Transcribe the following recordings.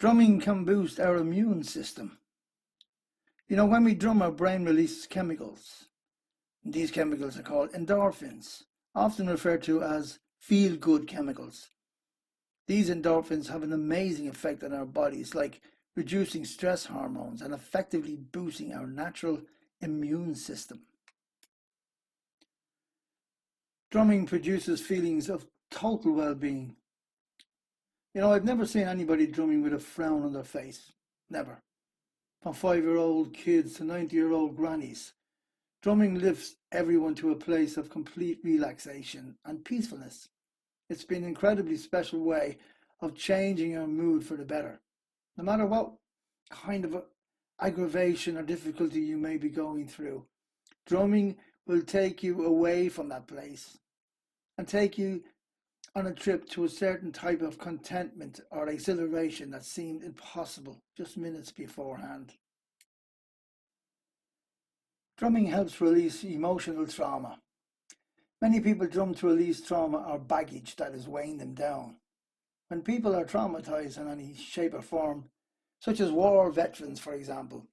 Drumming can boost our immune system. When we drum, our brain releases chemicals. These chemicals are called endorphins, often referred to as feel-good chemicals. These endorphins have an amazing effect on our bodies, like reducing stress hormones and effectively boosting our natural immune system. Drumming produces feelings of total well-being. I've never seen anybody drumming with a frown on their face. Never. From 5-year-old kids to 90-year-old grannies, drumming lifts everyone to a place of complete relaxation and peacefulness. It's been an incredibly special way of changing our mood for the better. No matter what kind of aggravation or difficulty you may be going through, drumming will take you away from that place and take you on a trip to a certain type of contentment or exhilaration that seemed impossible just minutes beforehand. Drumming helps release emotional trauma. Many people drum to release trauma or baggage that is weighing them down. When people are traumatized in any shape or form, such as war veterans, for example,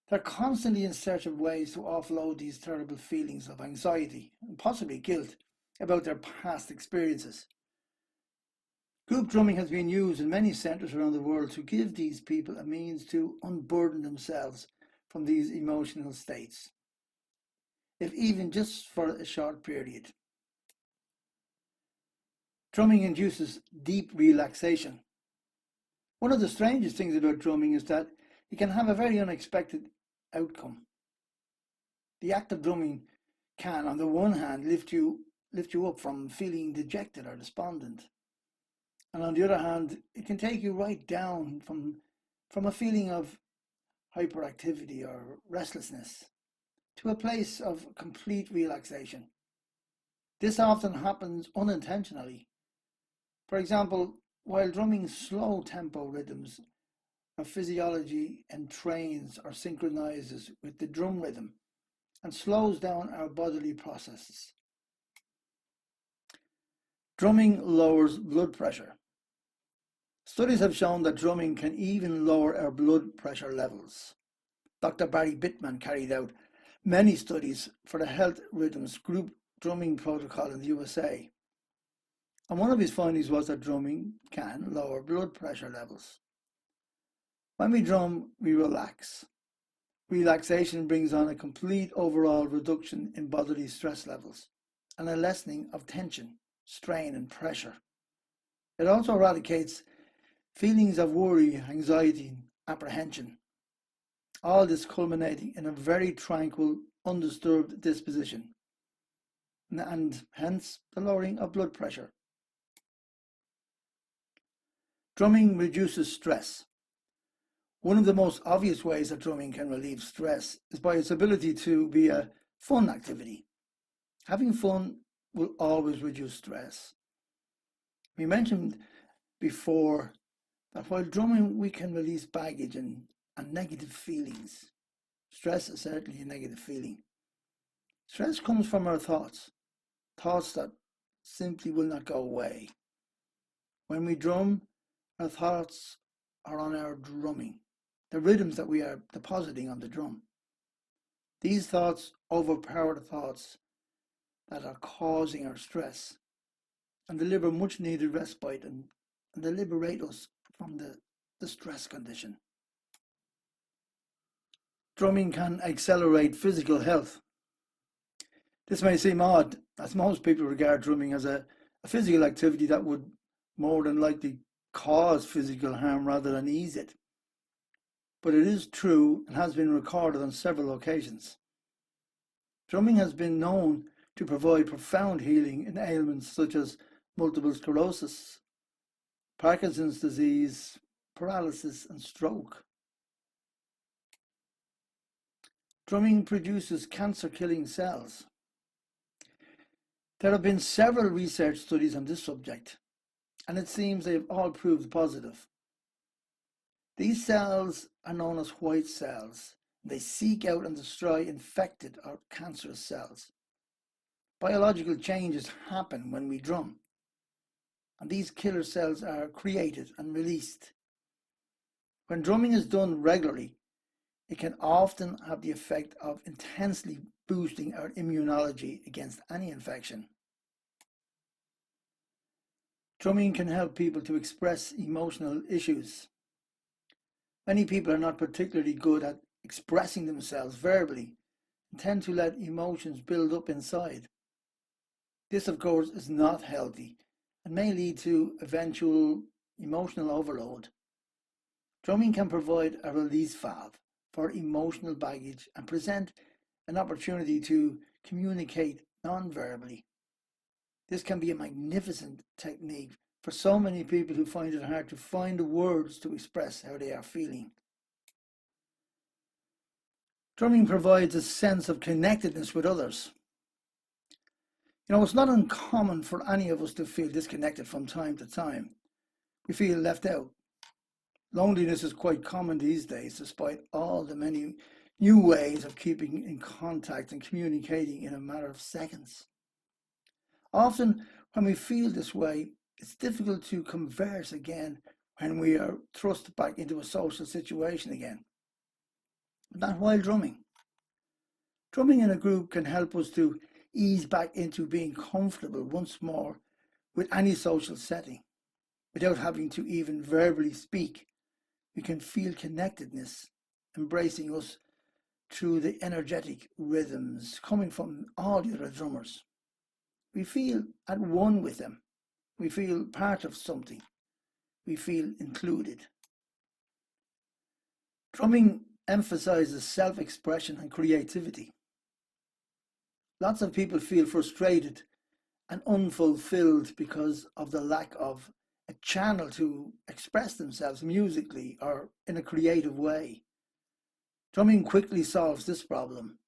they're constantly in search of ways to offload these terrible feelings of anxiety and possibly guilt about their past experiences. Group drumming has been used in many centres around the world to give these people a means to unburden themselves from these emotional states, if even just for a short period. Drumming induces deep relaxation. One of the strangest things about drumming is that it can have a very unexpected outcome. The act of drumming can, on the one hand, lift you up from feeling dejected or despondent. And on the other hand, it can take you right down from a feeling of hyperactivity or restlessness to a place of complete relaxation. This often happens unintentionally. For example, while drumming slow tempo rhythms, our physiology entrains or synchronizes with the drum rhythm and slows down our bodily processes. Drumming lowers blood pressure. Studies have shown that drumming can even lower our blood pressure levels. Dr. Barry Bittman carried out many studies for the Health Rhythms group drumming protocol in the USA. And one of his findings was that drumming can lower blood pressure levels. When we drum, we relax. Relaxation brings on a complete overall reduction in bodily stress levels and a lessening of tension, strain, and pressure. It also eradicates feelings of worry, anxiety, and apprehension. All this culminating in a very tranquil, undisturbed disposition, and hence the lowering of blood pressure. Drumming reduces stress. One of the most obvious ways that drumming can relieve stress is by its ability to be a fun activity. Having fun will always reduce stress. We mentioned before that while drumming we can release baggage and negative feelings. Stress is certainly a negative feeling. Stress comes from our thoughts that simply will not go away. When we drum, our thoughts are on our drumming, the rhythms that we are depositing on the drum. These thoughts overpower the thoughts that are causing our stress and deliver much needed respite and they liberate us from the stress condition. Drumming can accelerate physical health. This may seem odd, as most people regard drumming as a physical activity that would more than likely cause physical harm rather than ease it. But it is true and has been recorded on several occasions. Drumming has been known to provide profound healing in ailments such as multiple sclerosis, Parkinson's disease, paralysis, and stroke. Drumming produces cancer-killing cells. There have been several research studies on this subject, and it seems they have all proved positive. These cells are known as white cells. They seek out and destroy infected or cancerous cells. Biological changes happen when we drum, and these killer cells are created and released. When drumming is done regularly, it can often have the effect of intensely boosting our immunology against any infection. Drumming can help people to express emotional issues. Many people are not particularly good at expressing themselves verbally and tend to let emotions build up inside. This, of course, is not healthy and may lead to eventual emotional overload. Drumming can provide a release valve for emotional baggage and present an opportunity to communicate non-verbally. This can be a magnificent technique for so many people who find it hard to find the words to express how they are feeling. Drumming provides a sense of connectedness with others. It's not uncommon for any of us to feel disconnected from time to time. We feel left out. Loneliness is quite common these days, despite all the many new ways of keeping in contact and communicating in a matter of seconds. Often, when we feel this way, it's difficult to converse again when we are thrust back into a social situation again. But not while drumming. Drumming in a group can help us to ease back into being comfortable once more with any social setting. Without having to even verbally speak, we can feel connectedness embracing us through the energetic rhythms coming from all the other drummers. We feel at one with them. We feel part of something. We feel included. Drumming emphasizes self-expression and creativity. Lots of people feel frustrated and unfulfilled because of the lack of a channel to express themselves musically or in a creative way. Drumming quickly solves this problem.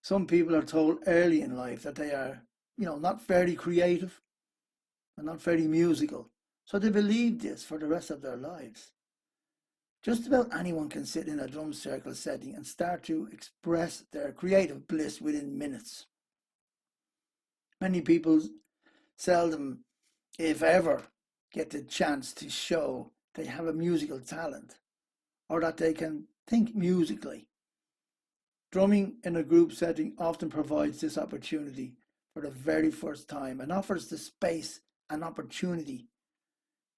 Some people are told early in life that they are, not very creative and not very musical. So they believe this for the rest of their lives. Just about anyone can sit in a drum circle setting and start to express their creative bliss within minutes. Many people seldom, if ever, get the chance to show they have a musical talent or that they can think musically. Drumming in a group setting often provides this opportunity for the very first time and offers the space and opportunity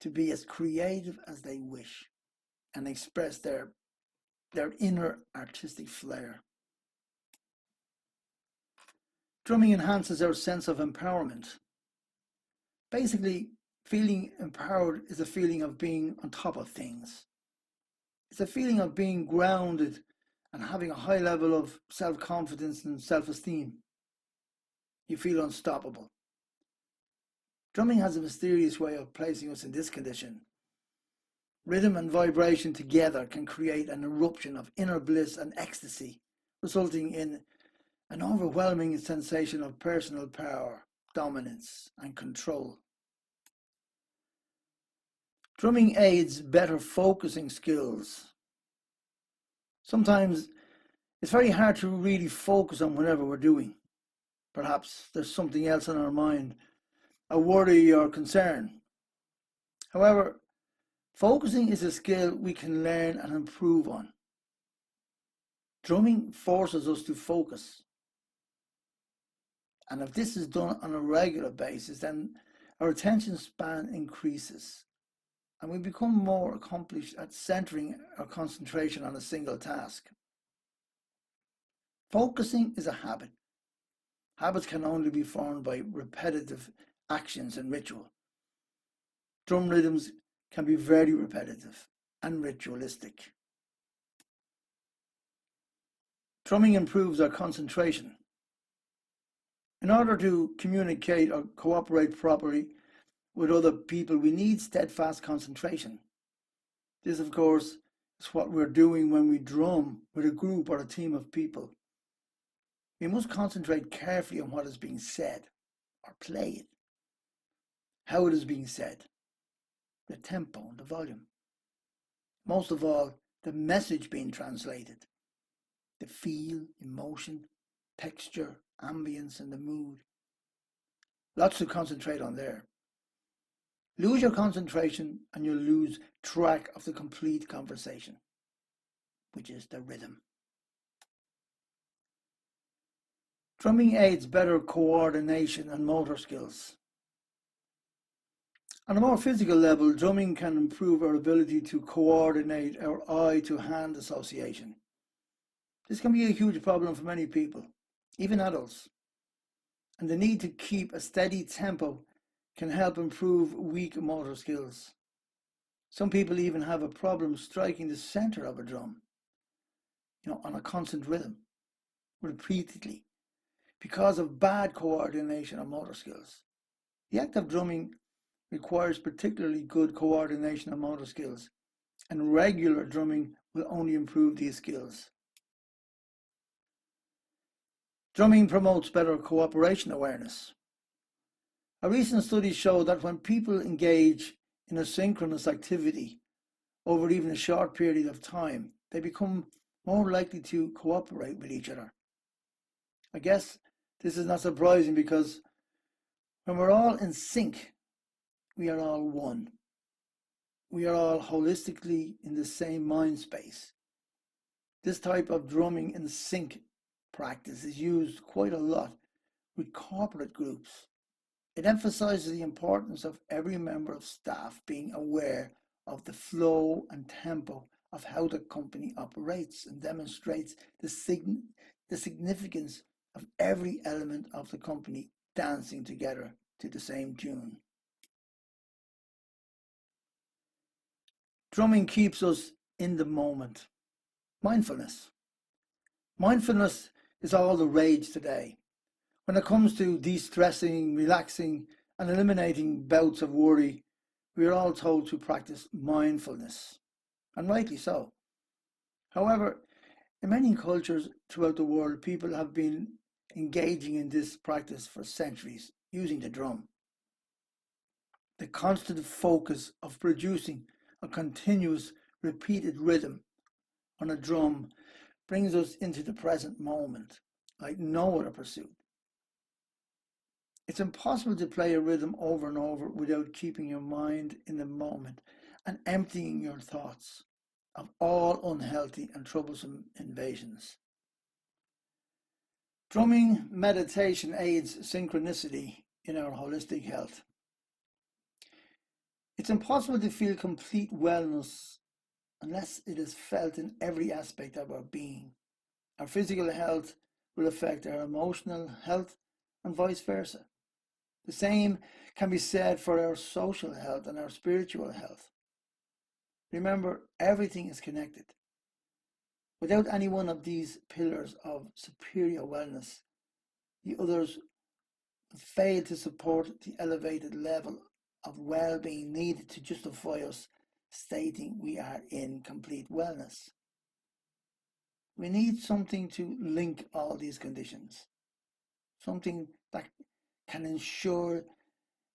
to be as creative as they wish and express their inner artistic flair. Drumming enhances our sense of empowerment. Basically, feeling empowered is a feeling of being on top of things. It's a feeling of being grounded and having a high level of self-confidence and self-esteem. You feel unstoppable. Drumming has a mysterious way of placing us in this condition. Rhythm and vibration together can create an eruption of inner bliss and ecstasy, resulting in an overwhelming sensation of personal power, dominance, and control. Drumming aids better focusing skills. Sometimes it's very hard to really focus on whatever we're doing. Perhaps there's something else on our mind, a worry or concern. However, focusing is a skill we can learn and improve on. Drumming forces us to focus. And if this is done on a regular basis, then our attention span increases and we become more accomplished at centering our concentration on a single task. Focusing is a habit. Habits can only be formed by repetitive actions and ritual. Drum rhythms can be very repetitive and ritualistic. Drumming improves our concentration. In order to communicate or cooperate properly with other people, we need steadfast concentration. This, of course, is what we're doing when we drum with a group or a team of people. We must concentrate carefully on what is being said or played, how it is being said, the tempo and the volume. Most of all, the message being translated, the feel, emotion, texture, ambience, and the mood. Lots to concentrate on there. Lose your concentration and you'll lose track of the complete conversation, which is the rhythm. Drumming aids better coordination and motor skills. On a more physical level, drumming can improve our ability to coordinate our eye-to-hand association. This can be a huge problem for many people, even adults. And the need to keep a steady tempo can help improve weak motor skills. Some people even have a problem striking the center of a drum, on a constant rhythm, repeatedly, because of bad coordination of motor skills. The act of drumming requires particularly good coordination of motor skills, and regular drumming will only improve these skills. Drumming promotes better cooperation awareness. A recent study showed that when people engage in a synchronous activity over even a short period of time, they become more likely to cooperate with each other. I guess this is not surprising because when we're all in sync, we are all one. We are all holistically in the same mind space. This type of drumming in sync practice is used quite a lot with corporate groups. It emphasizes the importance of every member of staff being aware of the flow and tempo of how the company operates and demonstrates the significance of every element of the company dancing together to the same tune. Drumming keeps us in the moment. Mindfulness. Mindfulness is all the rage today. When it comes to de-stressing, relaxing, and eliminating bouts of worry, we are all told to practice mindfulness, and rightly so. However, in many cultures throughout the world, people have been engaging in this practice for centuries, using the drum. The constant focus of producing a continuous, repeated rhythm on a drum brings us into the present moment, like no other pursuit. It's impossible to play a rhythm over and over without keeping your mind in the moment and emptying your thoughts of all unhealthy and troublesome invasions. Drumming meditation aids synchronicity in our holistic health. It's impossible to feel complete wellness unless it is felt in every aspect of our being. Our physical health will affect our emotional health and vice versa. The same can be said for our social health and our spiritual health. Remember, everything is connected. Without any one of these pillars of superior wellness, the others fail to support the elevated level of well-being needed to justify us stating we are in complete wellness. We need something to link all these conditions, something that can ensure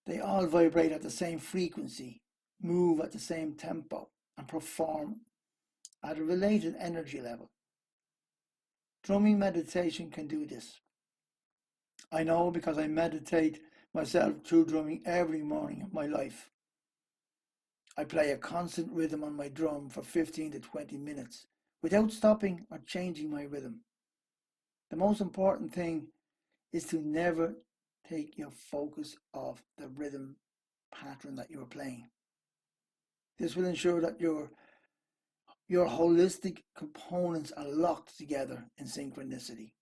they all vibrate at the same frequency, move at the same tempo, and perform at a related energy level. Drumming meditation can do this. I know because I meditate myself through drumming every morning of my life. I play a constant rhythm on my drum for 15 to 20 minutes without stopping or changing my rhythm. The most important thing is to never take your focus off the rhythm pattern that you're playing. This will ensure that your holistic components are locked together in synchronicity.